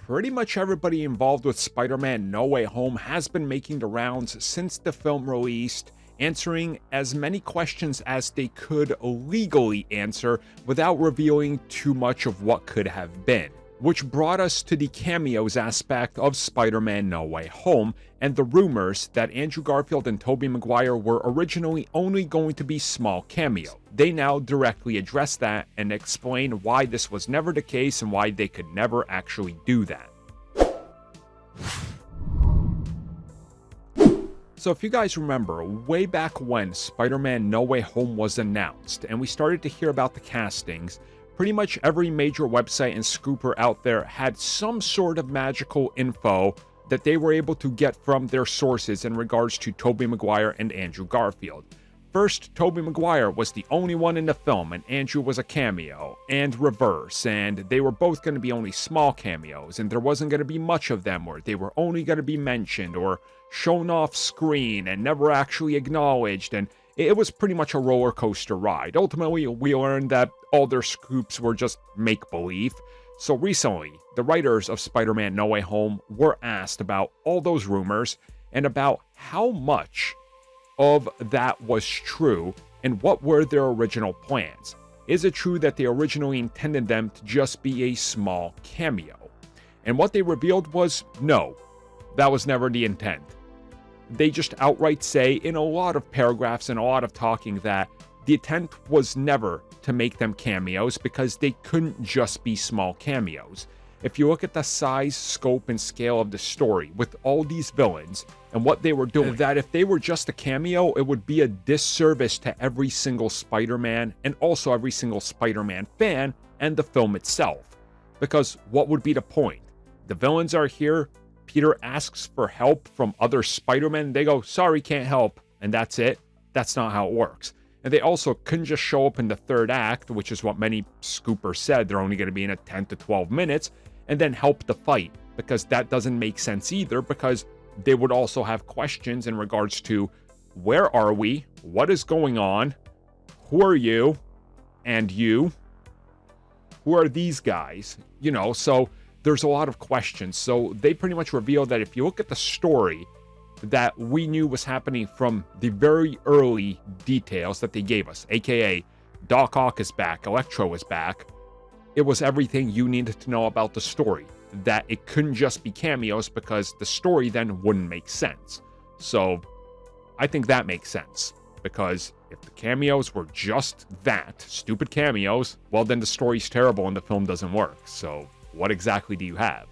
pretty much everybody involved with Spider-Man No Way Home has been making the rounds since the film released, answering as many questions as they could legally answer without revealing too much of what could have been. Which brought us to the cameos aspect of Spider-Man No Way Home, and the rumors that Andrew Garfield and Tobey Maguire were originally only going to be small cameos. They now directly address that and explain why this was never the case and why they could never actually do that. So if you guys remember, way back when Spider-Man No Way Home was announced and we started to hear about the castings, pretty much every major website and scooper out there had some sort of magical info that they were able to get from their sources in regards to Tobey Maguire and Andrew Garfield. First, Tobey Maguire was the only one in the film and Andrew was a cameo, and reverse, and they were both going to be only small cameos, and there wasn't going to be much of them, or they were only going to be mentioned or shown off screen and never actually acknowledged, and it was pretty much a roller coaster ride. Ultimately, we learned that all their scoops were just make-believe. So recently, the writers of Spider-Man No Way Home were asked about all those rumors and about how much of that was true and what were their original plans. Is it true that they originally intended them to just be a small cameo? And what they revealed was no, that was never the intent. They just outright say in a lot of paragraphs and a lot of talking that the intent was never to make them cameos because they couldn't just be small cameos. If you look at the size, scope, and scale of the story with all these villains and what they were doing, that if they were just a cameo, it would be a disservice to every single Spider-Man and also every single Spider-Man fan and the film itself. Because what would be the point? The villains are here, Peter asks for help from other Spider-Men, they go, sorry, can't help, and that's it. That's not how it works. And they also couldn't just show up in the third act, which is what many scoopers said, they're only going to be in it 10 to 12 minutes, and then help the fight, because that doesn't make sense either, because they would also have questions in regards to where are we, what is going on, who are you, and you, who are these guys, you know, so there's a lot of questions. So they pretty much revealed that if you look at the story that we knew was happening from the very early details that they gave us, aka Doc Ock is back, Electro is back, it was everything you needed to know about the story, that it couldn't just be cameos because the story then wouldn't make sense. So I think that makes sense, because if the cameos were just that, stupid cameos, well then the story's terrible and the film doesn't work. So what exactly do you have?